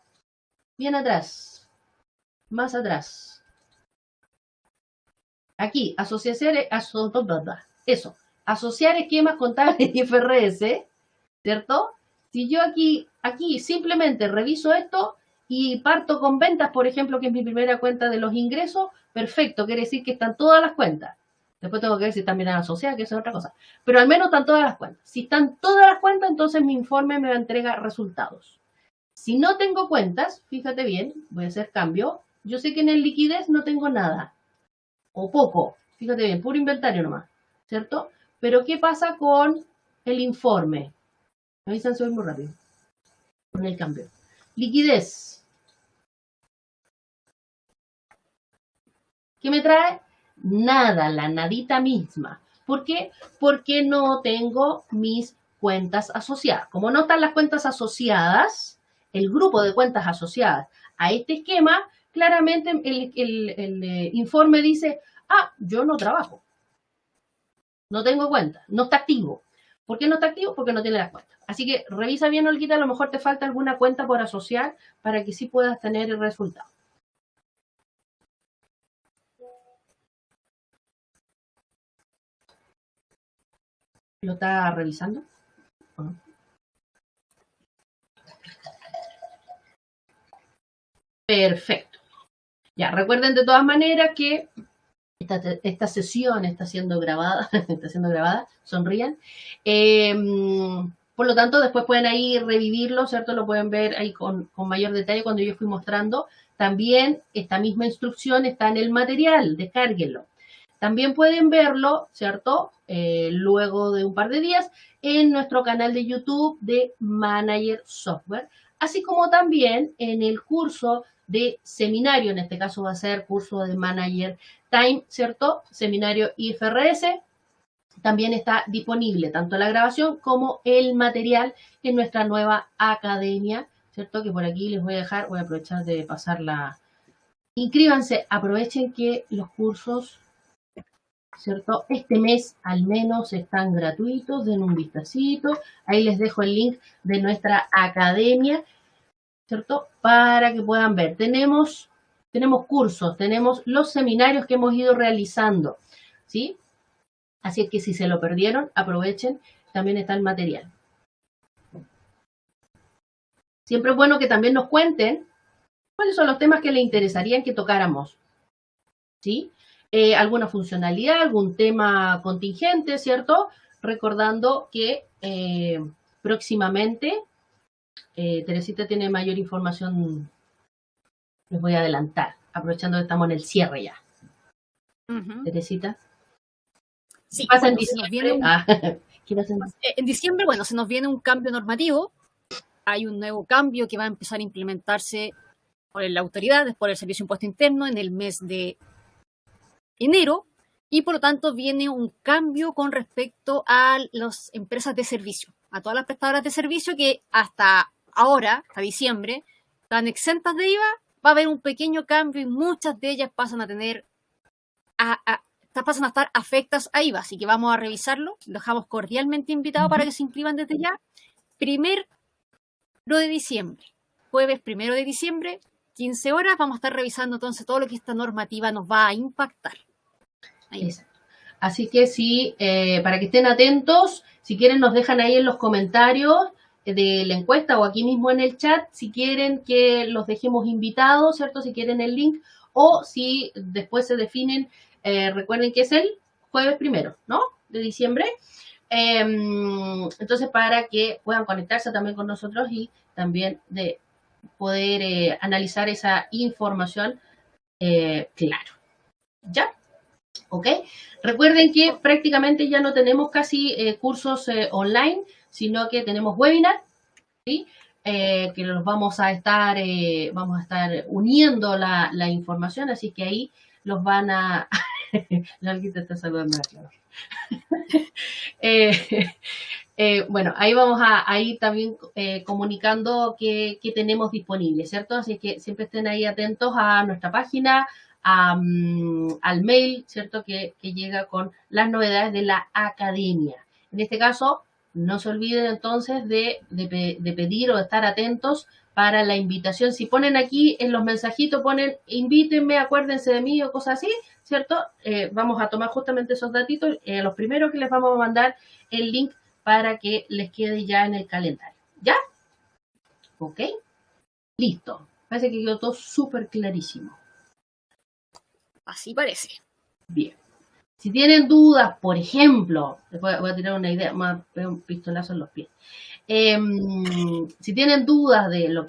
bien atrás, más atrás. Aquí, asociar esquemas contables y IFRS, ¿cierto? Si yo aquí simplemente reviso esto y parto con ventas, por ejemplo, que es mi primera cuenta de los ingresos, perfecto, quiere decir que están todas las cuentas. Después tengo que ver si están bien asociadas, que eso es otra cosa. Pero al menos están todas las cuentas. Si están todas las cuentas, entonces mi informe me entrega resultados. Si no tengo cuentas, fíjate bien, voy a hacer cambio. Yo sé que en el liquidez no tengo nada. O poco, fíjate bien, puro inventario nomás, ¿cierto? Pero ¿qué pasa con el informe? Me avisan si voy muy rápido con el cambio. Liquidez. ¿Qué me trae? Nada, la nadita misma. ¿Por qué? Porque no tengo mis cuentas asociadas. Como no están las cuentas asociadas, el grupo de cuentas asociadas a este esquema, claramente el informe dice, yo no trabajo. No tengo cuenta, no está activo. ¿Por qué no está activo? Porque no tiene las cuentas. Así que revisa bien, Olguita, a lo mejor te falta alguna cuenta por asociar para que sí puedas tener el resultado. ¿Lo está revisando? Perfecto. Ya, recuerden de todas maneras que esta sesión está siendo grabada, sonrían. Por lo tanto, después pueden ahí revivirlo, ¿cierto? Lo pueden ver ahí con mayor detalle cuando yo fui mostrando. También esta misma instrucción está en el material, descárguenlo. También pueden verlo, ¿cierto? Luego de un par de días en nuestro canal de YouTube de Manager Software, así como también en el curso de seminario, en este caso va a ser curso de Manager Time, ¿cierto? Seminario IFRS. También está disponible tanto la grabación como el material en nuestra nueva academia, ¿cierto? Que por aquí les voy a dejar, voy a aprovechar de pasar inscríbanse, aprovechen que los cursos, ¿cierto? Este mes al menos están gratuitos, den un vistacito. Ahí les dejo el link de nuestra academia, ¿cierto? Para que puedan ver. Tenemos cursos, tenemos los seminarios que hemos ido realizando, ¿sí? Así es que si se lo perdieron, aprovechen, también está el material. Siempre es bueno que también nos cuenten cuáles son los temas que les interesarían que tocáramos, ¿sí? Alguna funcionalidad, algún tema contingente, ¿cierto? Recordando que próximamente Teresita tiene mayor información, les voy a adelantar, aprovechando que estamos en el cierre ya. Teresita. Sí, ¿Qué pasa en diciembre? ¿Qué pasa en diciembre, bueno, se nos viene un cambio normativo. Hay un nuevo cambio que va a empezar a implementarse por la autoridad, por el Servicio de Impuesto Interno en el mes de enero, y por lo tanto viene un cambio con respecto a las empresas de servicio, a todas las prestadoras de servicio que hasta ahora, hasta diciembre, están exentas de IVA. Va a haber un pequeño cambio y muchas de ellas pasan a tener pasan a estar afectas a IVA, así que vamos a revisarlo. Los dejamos cordialmente invitados para que se inscriban desde ya. 1 de diciembre, jueves 1 de diciembre, 15 horas, vamos a estar revisando entonces todo lo que esta normativa nos va a impactar. Así que sí, para que estén atentos, si quieren nos dejan ahí en los comentarios de la encuesta o aquí mismo en el chat, si quieren que los dejemos invitados, ¿cierto? Si quieren el link, o si después se definen, recuerden que es el jueves 1, ¿no? De diciembre. Entonces, para que puedan conectarse también con nosotros y también de poder analizar esa información, claro. ¿Ya? ¿Ok? Recuerden que prácticamente ya no tenemos casi cursos online, sino que tenemos webinar, ¿sí? Que los vamos a estar uniendo la información, así que ahí los van a... Alguien te está saludando, claro. Bueno, ahí vamos a ir también comunicando qué tenemos disponible, ¿cierto? Así que siempre estén ahí atentos a nuestra página, al mail, ¿cierto? Que llega con las novedades de la academia. En este caso, no se olviden entonces de pedir o de estar atentos para la invitación. Si ponen aquí en los mensajitos, ponen invítenme, acuérdense de mí o cosas así, ¿cierto? Vamos a tomar justamente esos datitos, los primeros que les vamos a mandar el link para que les quede ya en el calendario. ¿Ya? ¿Ok? Listo. Parece que quedó todo súper clarísimo. Así parece. Bien. Si tienen dudas, por ejemplo, les voy a tirar una idea, más un pistolazo en los pies. Si tienen dudas de lo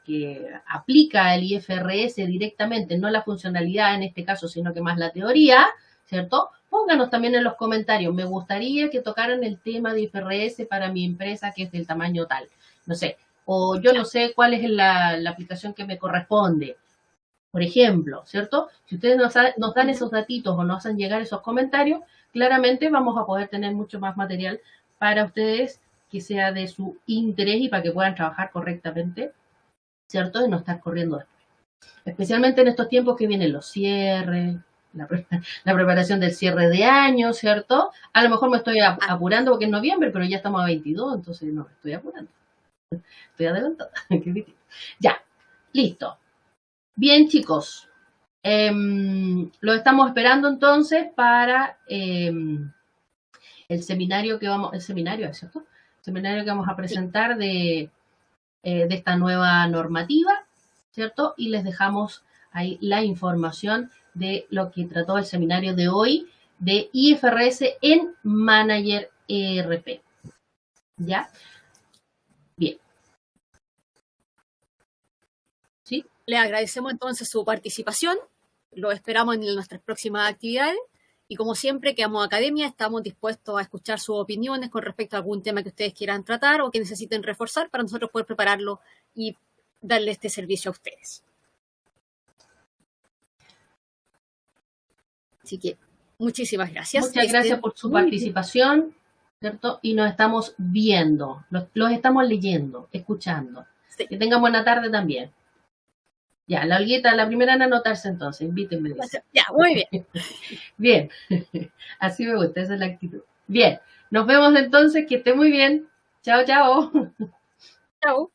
que aplica el IFRS directamente, no la funcionalidad en este caso, sino que más la teoría, ¿cierto? Pónganos también en los comentarios. Me gustaría que tocaran el tema de IFRS para mi empresa que es del tamaño tal. No sé. O yo no sé cuál es la aplicación que me corresponde. Por ejemplo, ¿cierto? Si ustedes nos dan esos datitos o nos hacen llegar esos comentarios, claramente vamos a poder tener mucho más material para ustedes que sea de su interés y para que puedan trabajar correctamente, ¿cierto? Y no estar corriendo después. Especialmente en estos tiempos que vienen los cierres, la preparación del cierre de año, ¿cierto? A lo mejor me estoy apurando porque es noviembre, pero ya estamos a 22, entonces no me estoy apurando. Estoy adelantada. Ya, listo. Bien, chicos. Lo estamos esperando entonces para el seminario que vamos, ¿cierto? Seminario que vamos a presentar de esta nueva normativa, ¿cierto? Y les dejamos ahí la información de lo que trató el seminario de hoy de IFRS en Manager ERP. ¿Ya? Bien. ¿Sí? Le agradecemos entonces su participación. Lo esperamos en nuestras próximas actividades. Y como siempre, que Amo Academia, estamos dispuestos a escuchar sus opiniones con respecto a algún tema que ustedes quieran tratar o que necesiten reforzar para nosotros poder prepararlo y darle este servicio a ustedes. Así que muchísimas gracias. Muchas gracias por su participación, ¿cierto? Y nos estamos viendo, los estamos leyendo, escuchando. Sí. Que tengan buena tarde también. Ya, la Olguita, la primera en anotarse entonces, invítenme. Dice. Ya, muy bien. Bien, así me gusta, esa es la actitud. Bien, nos vemos entonces, que esté muy bien. Chao, chao. Chao.